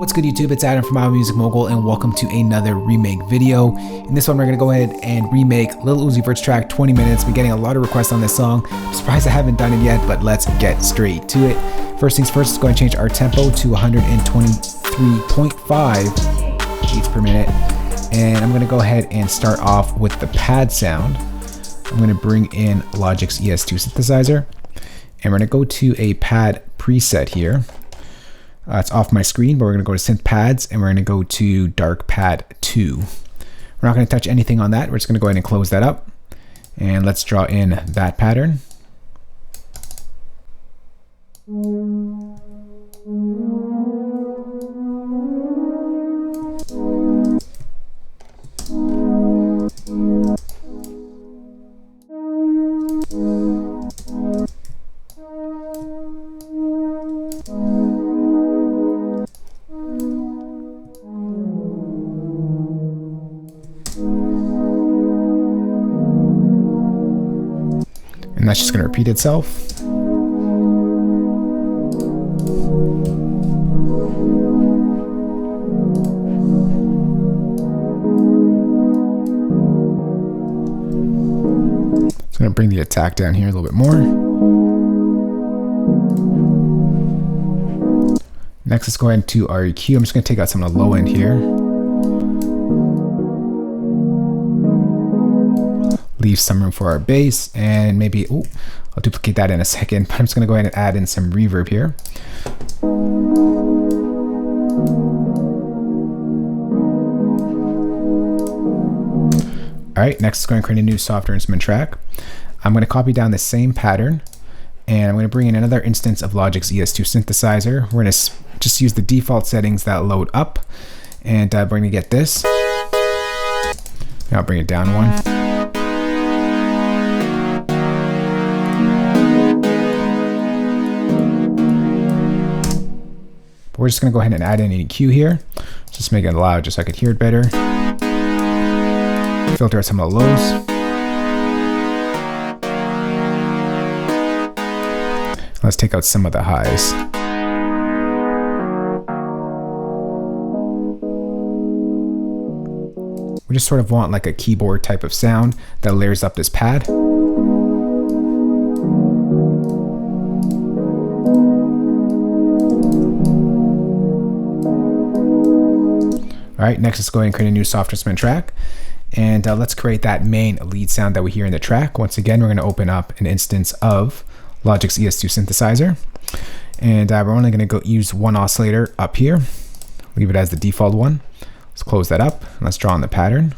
What's good, YouTube? It's Adam from IAMM Music Mogul, and welcome to another remake video. In this one, we're going to go ahead and remake Lil Uzi Vert's track 20 Minutes. Been getting a lot of requests on this song. I'm surprised I haven't done it yet, but let's get straight to it. First things first, let's go ahead and change our tempo to 123.5 beats per minute. And I'm going to go ahead and start off with the pad sound. I'm going to bring in Logic's ES2 synthesizer, and we're going to go to a pad preset here. It's off my screen, but we're going to go to synth pads and we're going to go to dark pad 2. We're not going to touch anything on that. We're just going to go ahead and close that up, and let's draw in that pattern. And that's just going to repeat itself. It's going to bring the attack down here a little bit more. Next, let's go into our EQ. I'm just going to take out some of the low end here. Leave some room for our bass, and maybe, I'll duplicate that in a second, but I'm just going to go ahead and add in some reverb here. All right, next is going to create a new software instrument track. I'm going to copy down the same pattern, and I'm going to bring in another instance of Logic's ES2 synthesizer. We're going to just use the default settings that load up, and we're going to get this. Now I'll bring it down one. We're just going to go ahead and add in an EQ here. Just make it loud just so I could hear it better. Filter out some of the lows. Let's take out some of the highs. We just sort of want like a keyboard type of sound that layers up this pad. All right, next let's go ahead and create a new software instrument track, and let's create that main lead sound that we hear in the track. Once again, we're going to open up an instance of Logic's ES2 synthesizer, and we're only going to go use one oscillator up here. Leave it as the default one. Let's close that up, and let's draw in the pattern.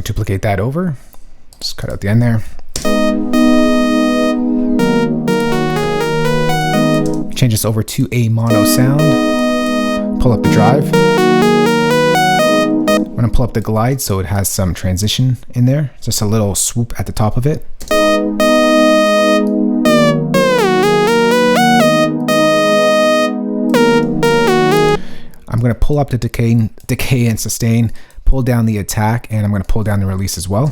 Duplicate that over, just cut out the end there. Change this over to a mono sound. Pull up the drive. I'm going to pull up the glide so it has some transition in there. Just a little swoop at the top of it. I'm going to pull up the decay and sustain, pull down the attack, and I'm going to pull down the release as well.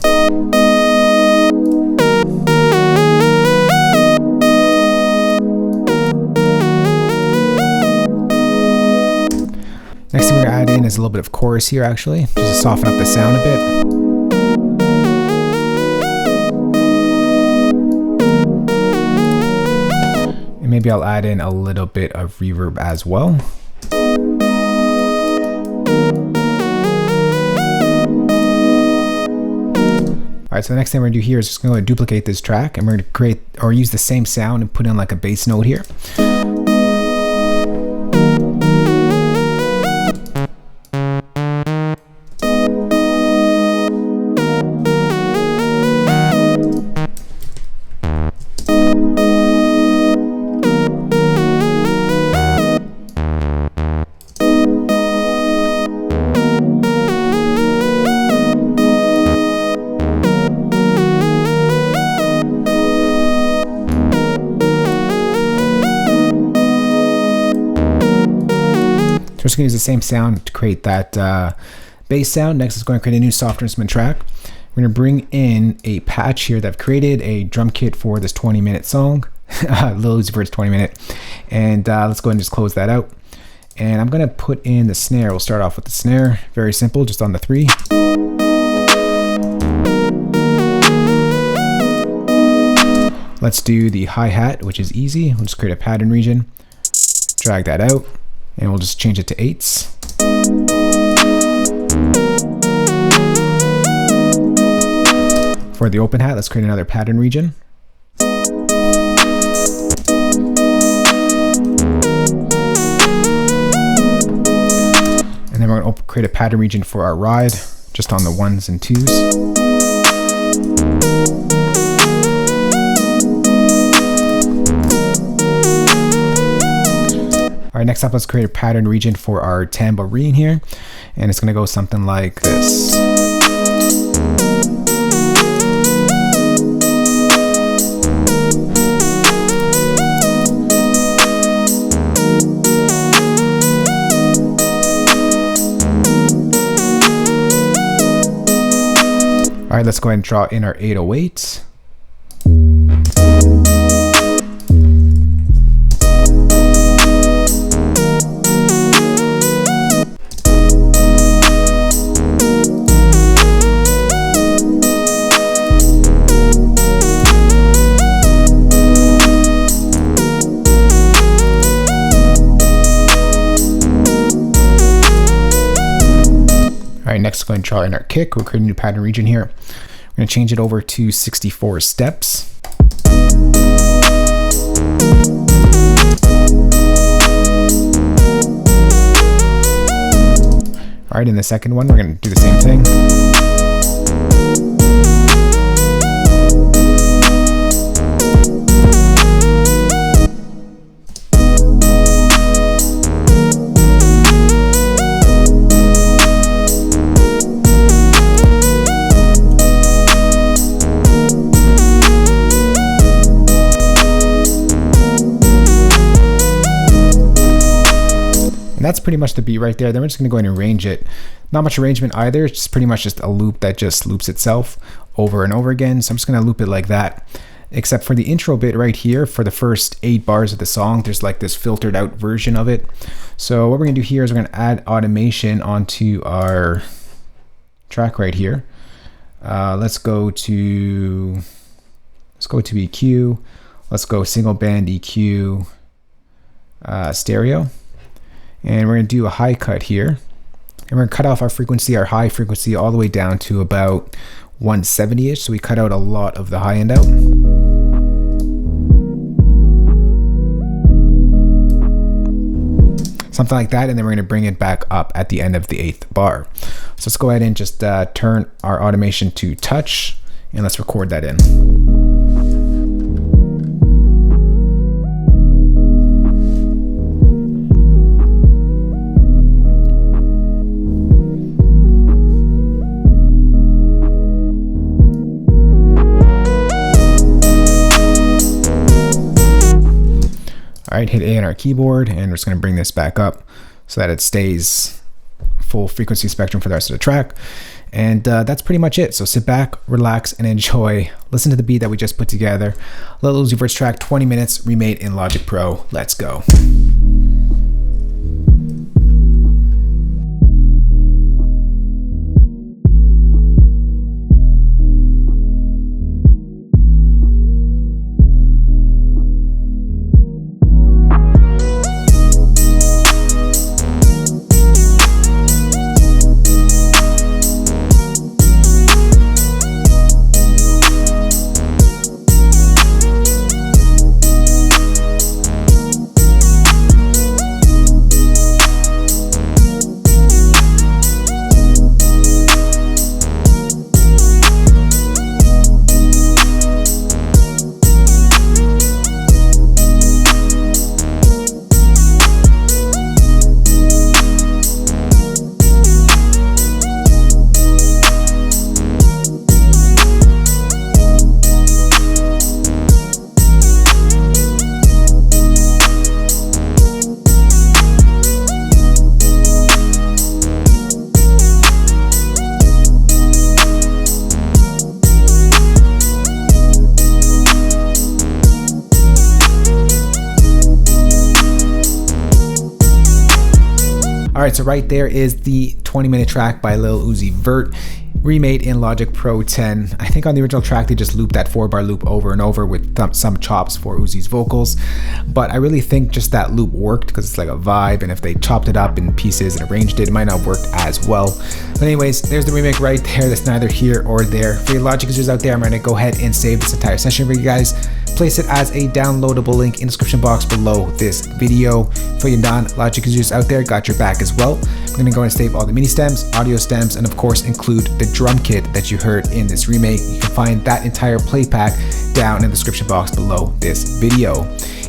Next thing we're going to add in is a little bit of chorus here, actually, just to soften up the sound a bit. And maybe I'll add in a little bit of reverb as well. All right, so the next thing we're gonna do here is just gonna duplicate this track, and we're gonna create or use the same sound and put in like a bass note here. we're just going to use the same sound to create that bass sound. Next, let's go and create a new software instrument track. We're going to bring in a patch here that I've created, a drum kit for this 20-minute song, Lil Uzi Vert's 20-minute. And let's go ahead and just close that out. And I'm going to put in the snare. We'll start off with the snare. Very simple, just on the 3. Let's do the hi-hat, which is easy. We'll just create a pattern region, drag that out, and we'll just change it to 8s. For the open hat, let's create another pattern region. And then we're going to create a pattern region for our ride, just on the 1s and 2s. All right, next up, let's create a pattern region for our tambourine here. And it's going to go something like this. All right, let's go ahead and draw in our 808. All right, next go ahead and draw in our kick. We'll create a new pattern region here. We're going to change it over to 64 steps. All right, in the second one, we're going to do the same thing. And that's pretty much the beat right there. Then we're just going to go ahead and arrange it. Not much arrangement either. It's just pretty much just a loop that just loops itself over and over again. So I'm just going to loop it like that. Except for the intro bit right here, for the first 8 bars of the song, there's like this filtered out version of it. So what we're going to do here is we're going to add automation onto our track right here. Let's go to EQ. Let's go single band EQ stereo. And we're going to do a high cut here. And we're going to cut off our frequency, our high frequency, all the way down to about 170-ish. So we cut out a lot of the high end out. Something like that. And then we're going to bring it back up at the end of the 8th bar. So let's go ahead and just turn our automation to touch. And let's record that in. All right, hit A on our keyboard, and we're just going to bring this back up so that it stays full frequency spectrum for the rest of the track. And that's pretty much it. So sit back, relax, and enjoy. Listen to the beat that we just put together. Lil Uzi Vert's track, 20 minutes, remade in Logic Pro. Let's go. Alright, so right there is the 20-minute track by Lil Uzi Vert, remade in Logic Pro 10. I think on the original track they just looped that 4-bar loop over and over with some chops for Uzi's vocals, but I really think just that loop worked because it's like a vibe, and if they chopped it up in pieces and arranged it, it might not have worked as well. But anyways, there's the remake right there. That's neither here or there. For your Logic users out there, I'm going to go ahead and save this entire session for you guys, place it as a downloadable link in the description box below this video. For your non-Logic users out there, got your back as well. I'm going to go and save all the MIDI stems, audio stems, and of course include the drum kit that you heard in this remake. You can find that entire play pack down in the description box below this video.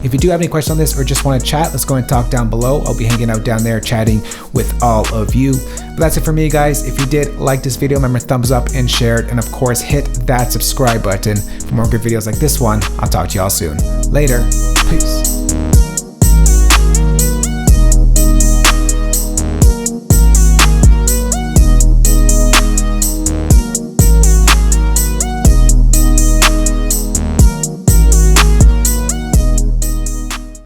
If you do have any questions on this or just want to chat, let's go and talk down below. I'll be hanging out down there chatting with all of you. But that's it for me, guys. If you did like this video, remember thumbs up and share it, and of course hit that subscribe button for more good videos like this one. I'll talk to y'all soon. Later. Peace.